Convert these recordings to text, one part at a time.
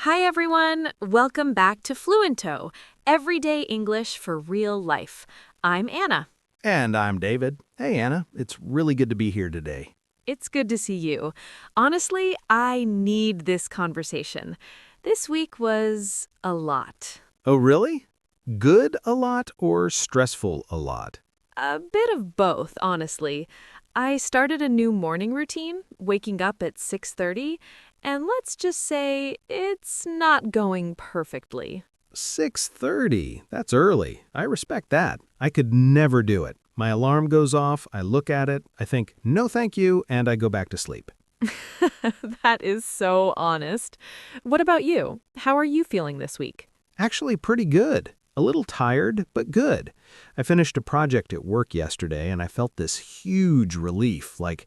Hi everyone! Welcome back to Fluento, everyday English for real life. I'm Anna. And I'm David. Hey, Anna. It's really good to be here today. It's good to see you. Honestly, I need this conversation. This week was a lot. Oh, really? Good a lot or stressful a lot? A bit of both, honestly. I started a new morning routine, waking up at 6:30, and let's just say it's not going perfectly. 6:30. That's early. I respect that. I could never do it. My alarm goes off, I look at it, I think, no thank you, and I go back to sleep. That is so honest. What about you? How are you feeling this week? Actually, pretty good. A little tired, but good. I finished a project at work yesterday, and I felt this huge relief, like,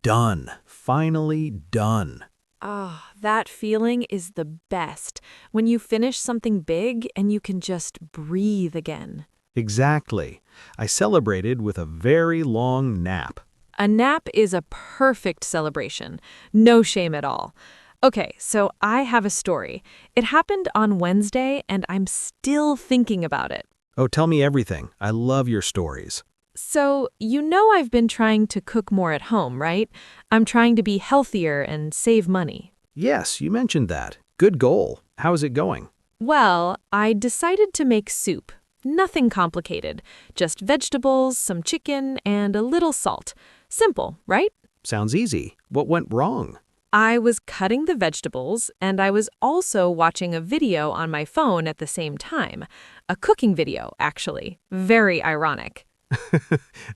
done. Finally done. Ah, that feeling is the best. When you finish something big and you can just breathe again. Exactly. I celebrated with a very long nap. A nap is a perfect celebration. No shame at all. Okay, so I have a story. It happened on Wednesday and I'm still thinking about it. Oh, tell me everything. I love your stories. So, you know I've been trying to cook more at home, right? I'm trying to be healthier and save money. Yes, you mentioned that. Good goal. How is it going? Well, I decided to make soup. Nothing complicated. Just vegetables, some chicken, and a little salt. Simple, right? Sounds easy. What went wrong? I was cutting the vegetables, and I was also watching a video on my phone at the same time. A cooking video, actually. Very ironic.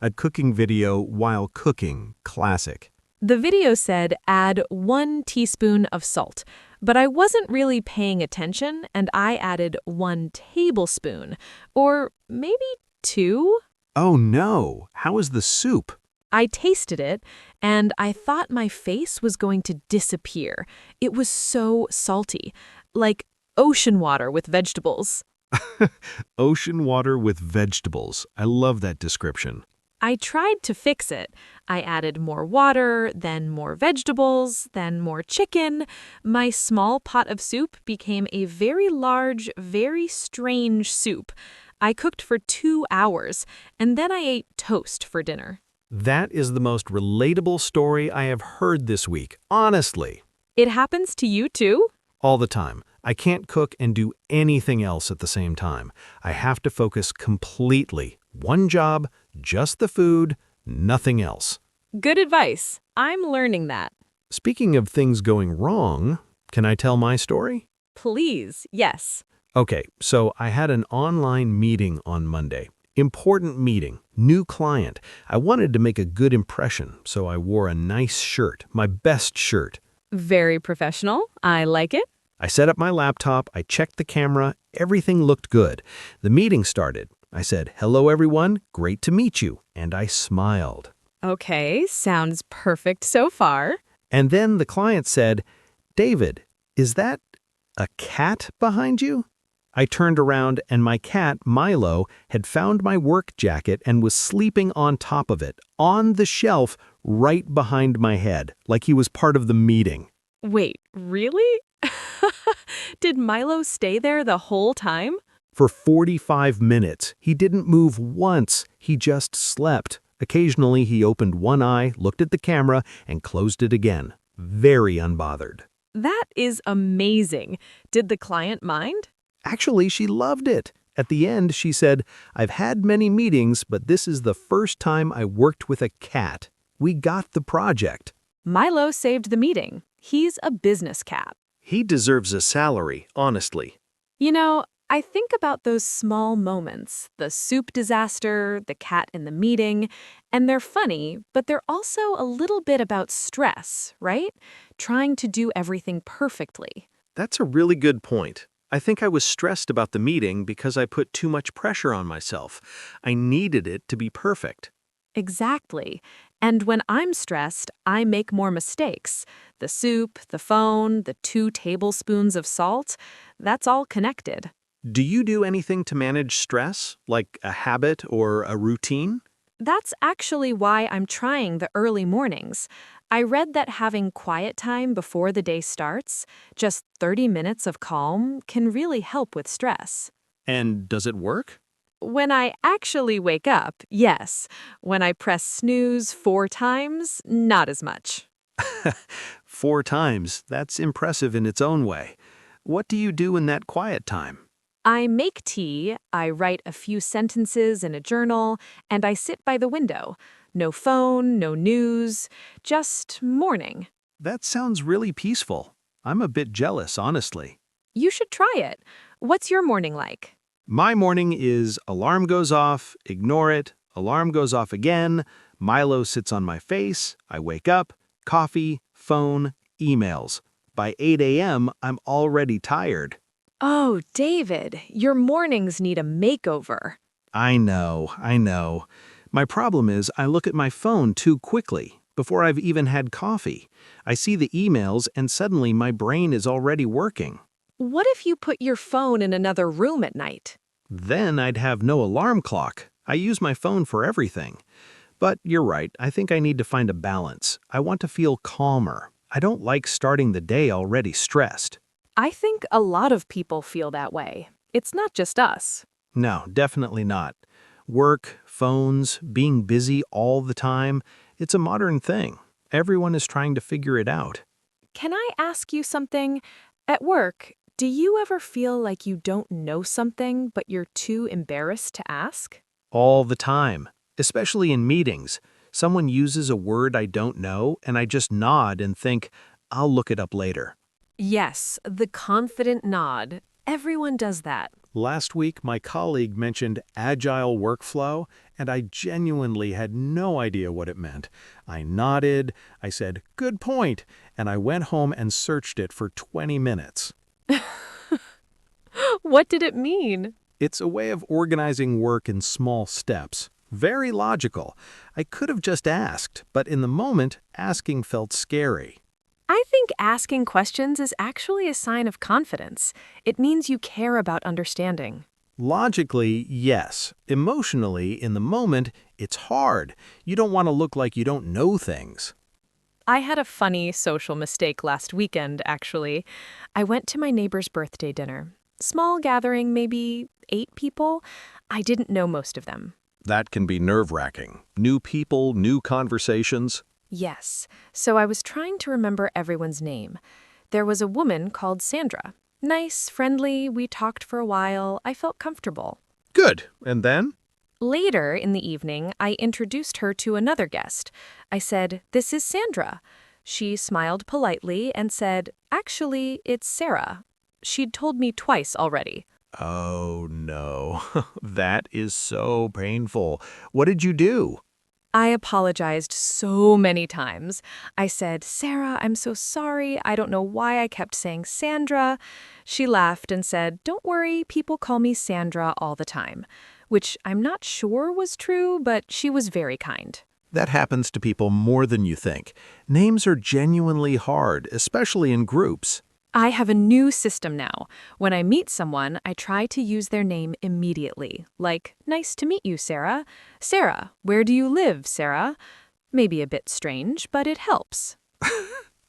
A cooking video while cooking. Classic. The video said add 1 teaspoon of salt, but I wasn't really paying attention and I added 1 tablespoon, or maybe 2? Oh no. How is the soup? I tasted it and I thought my face was going to disappear. It was so salty, like ocean water with vegetables. Ocean water with vegetables. I love that description. I tried to fix it. I added more water, then more vegetables, then more chicken. My small pot of soup became a very large, very strange soup. I cooked for 2 hours, and then I ate toast for dinner. That is the most relatable story I have heard this week. Honestly. It happens to you too? All the time. I can't cook and do anything else at the same time. I have to focus completely. One job, just the food, nothing else. Good advice. I'm learning that. Speaking of things going wrong, can I tell my story? Please, yes. Okay, so I had an online meeting on Monday. Important meeting, new client. I wanted to make a good impression, so I wore a nice shirt, my best shirt. Very professional. I like it. I set up my laptop, I checked the camera, everything looked good. The meeting started. I said, "Hello everyone, great to meet you," and I smiled. Okay, sounds perfect so far. And then the client said, "David, is that a cat behind you?" I turned around and my cat, Milo, had found my work jacket and was sleeping on top of it, on the shelf, right behind my head, like he was part of the meeting. Wait, really? Did Milo stay there the whole time? For 45 minutes, he didn't move once, he just slept. Occasionally, he opened one eye, looked at the camera, and closed it again. Very unbothered. That is amazing. Did the client mind? Actually, she loved it. At the end, she said, "I've had many meetings, but this is the first time I worked with a cat. We got the project." Milo saved the meeting. He's a business cat. He deserves a salary, honestly. You know, I think about those small moments, the soup disaster, the cat in the meeting, and they're funny, but they're also a little bit about stress, right? Trying to do everything perfectly. That's a really good point. I think I was stressed about the meeting because I put too much pressure on myself. I needed it to be perfect. Exactly. And when I'm stressed, I make more mistakes. The soup, the phone, the 2 tablespoons of salt, that's all connected. Do you do anything to manage stress, like a habit or a routine? That's actually why I'm trying the early mornings. I read that having quiet time before the day starts, just 30 minutes of calm, can really help with stress. And does it work? When I actually wake up, yes. When I press snooze 4 times, not as much. 4 times. That's impressive in its own way. What do you do in that quiet time? I make tea, I write a few sentences in a journal, and I sit by the window. No phone, no news, just morning. That sounds really peaceful. I'm a bit jealous, honestly. You should try it. What's your morning like? My morning is alarm goes off, ignore it, alarm goes off again, Milo sits on my face, I wake up, coffee, phone, emails. By 8 a.m., I'm already tired. Oh, David, your mornings need a makeover. I know. My problem is I look at my phone too quickly, before I've even had coffee. I see the emails and suddenly my brain is already working. What if you put your phone in another room at night? Then I'd have no alarm clock. I use my phone for everything. But you're right, I think I need to find a balance. I want to feel calmer. I don't like starting the day already stressed. I think a lot of people feel that way. It's not just us. No, definitely not. Work, phones, being busy all the time, it's a modern thing. Everyone is trying to figure it out. Can I ask you something? At work, do you ever feel like you don't know something but you're too embarrassed to ask? All the time, especially in meetings. Someone uses a word I don't know, and I just nod and think, I'll look it up later. Yes, the confident nod. Everyone does that. Last week, my colleague mentioned agile workflow, and I genuinely had no idea what it meant. I nodded, I said, good point, and I went home and searched it for 20 minutes. What did it mean? It's a way of organizing work in small steps. Very logical. I could have just asked, but in the moment, asking felt scary. I think asking questions is actually a sign of confidence. It means you care about understanding. Logically, yes. Emotionally, in the moment, it's hard. You don't want to look like you don't know things. I had a funny social mistake last weekend, actually. I went to my neighbor's birthday dinner. Small gathering, maybe 8 people. I didn't know most of them. That can be nerve-wracking. New people, new conversations. Yes, so I was trying to remember everyone's name. There was a woman called Sandra. Nice, friendly, we talked for a while. I felt comfortable. Good. And then? Later in the evening, I introduced her to another guest. I said, "This is Sandra." She smiled politely and said, "Actually, it's Sarah." She'd told me twice already. Oh, no. That is so painful. What did you do? I apologized so many times. I said, "Sarah, I'm so sorry. I don't know why I kept saying Sandra." She laughed and said, "Don't worry, people call me Sandra all the time," which I'm not sure was true, but she was very kind. That happens to people more than you think. Names are genuinely hard, especially in groups. I have a new system now. When I meet someone, I try to use their name immediately. Like, "Nice to meet you, Sarah." "Sarah, where do you live, Sarah?" Maybe a bit strange, but it helps.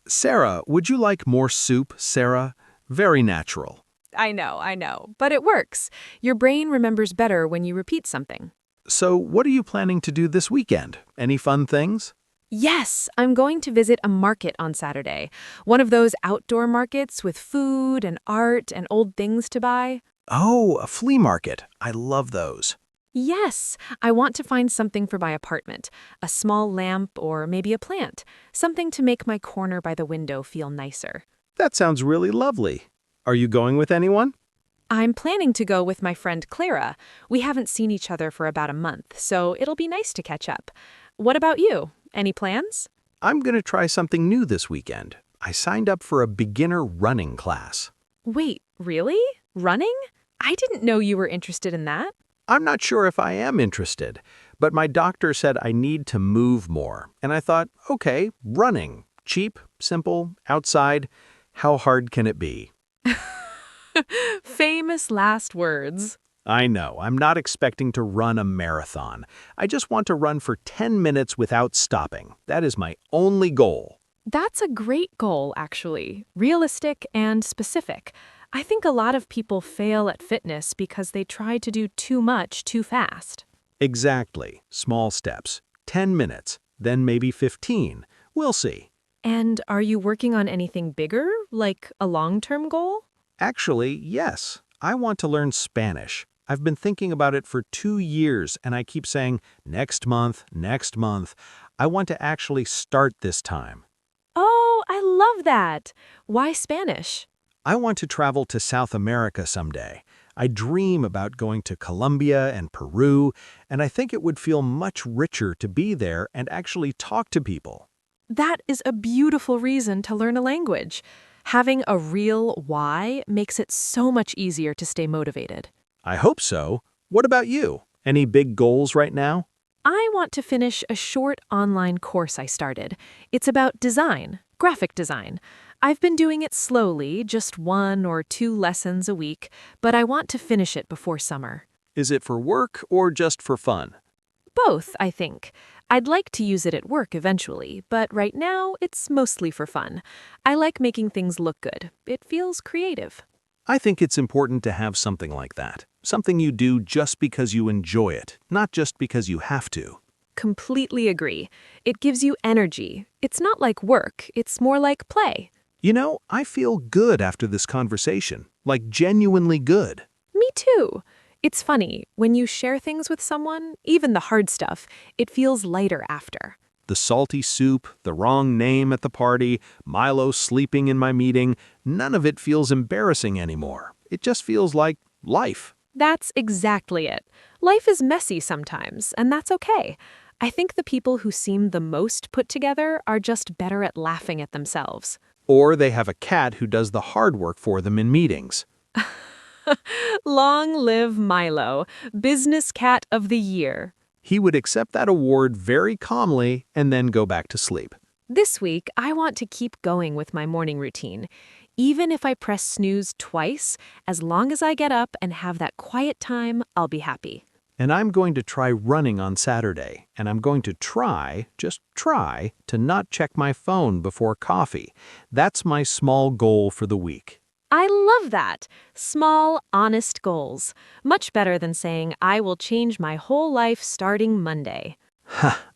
Sarah, would you like more soup, Sarah? Very natural. I know, but it works. Your brain remembers better when you repeat something. So, what are you planning to do this weekend? Any fun things? Yes, I'm going to visit a market on Saturday. One of those outdoor markets with food and art and old things to buy. Oh, a flea market. I love those. Yes, I want to find something for my apartment. A small lamp or maybe a plant. Something to make my corner by the window feel nicer. That sounds really lovely. Are you going with anyone? I'm planning to go with my friend Clara. We haven't seen each other for about a month, so it'll be nice to catch up. What about you? Any plans? I'm going to try something new this weekend. I signed up for a beginner running class. Wait, really? Running? I didn't know you were interested in that. I'm not sure if I am interested, but my doctor said I need to move more. And I thought, okay, running. Cheap, simple, outside. How hard can it be? Famous last words. I know, I'm not expecting to run a marathon. I just want to run for 10 minutes without stopping. That is my only goal. That's a great goal, actually. Realistic and specific. I think a lot of people fail at fitness because they try to do too much too fast. Exactly. Small steps. 10 minutes, then maybe 15. We'll see. And are you working on anything bigger, like a long-term goal? Actually, yes. I want to learn Spanish. I've been thinking about it for 2 years, and I keep saying, next month, next month. I want to actually start this time. Oh, I love that. Why Spanish? I want to travel to South America someday. I dream about going to Colombia and Peru, and I think it would feel much richer to be there and actually talk to people. That is a beautiful reason to learn a language. Having a real why makes it so much easier to stay motivated. I hope so. What about you? Any big goals right now? I want to finish a short online course I started. It's about design, graphic design. I've been doing it slowly, just 1 or 2 lessons a week, but I want to finish it before summer. Is it for work or just for fun? Both, I think. I'd like to use it at work eventually, but right now it's mostly for fun. I like making things look good. It feels creative. I think it's important to have something like that. Something you do just because you enjoy it, not just because you have to. Completely agree. It gives you energy. It's not like work, it's more like play. You know, I feel good after this conversation, like genuinely good. Me too. It's funny, when you share things with someone, even the hard stuff, it feels lighter after. The salty soup, the wrong name at the party, Milo sleeping in my meeting, none of it feels embarrassing anymore. It just feels like life. That's exactly it. Life is messy sometimes, and that's okay. I think the people who seem the most put together are just better at laughing at themselves. Or they have a cat who does the hard work for them in meetings. Long live Milo, Business Cat of the Year. He would accept that award very calmly and then go back to sleep. This week, I want to keep going with my morning routine. Even if I press snooze twice, as long as I get up and have that quiet time, I'll be happy. And I'm going to try running on Saturday, and I'm going to try, just try, to not check my phone before coffee. That's my small goal for the week. I love that. Small, honest goals. Much better than saying, I will change my whole life starting Monday.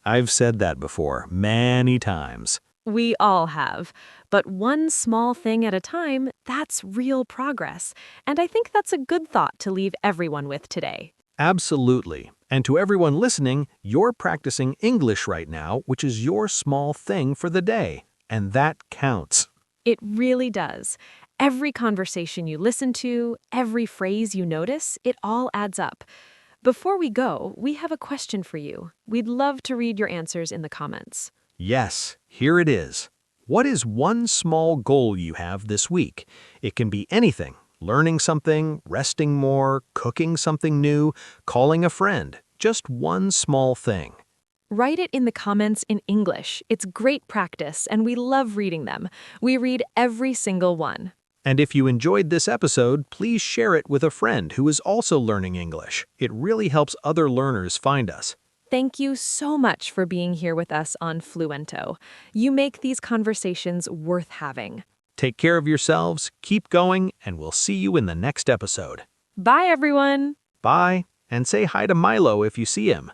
I've said that before, many times. We all have. But one small thing at a time, that's real progress. And I think that's a good thought to leave everyone with today. Absolutely. And to everyone listening, you're practicing English right now, which is your small thing for the day. And that counts. It really does. Every conversation you listen to, every phrase you notice, it all adds up. Before we go, we have a question for you. We'd love to read your answers in the comments. Yes, here it is. What is one small goal you have this week? It can be anything. Learning something, resting more, cooking something new, calling a friend. Just one small thing. Write it in the comments in English. It's great practice, and we love reading them. We read every single one. And if you enjoyed this episode, please share it with a friend who is also learning English. It really helps other learners find us. Thank you so much for being here with us on Fluento. You make these conversations worth having. Take care of yourselves, keep going, and we'll see you in the next episode. Bye, everyone. Bye, and say hi to Milo if you see him.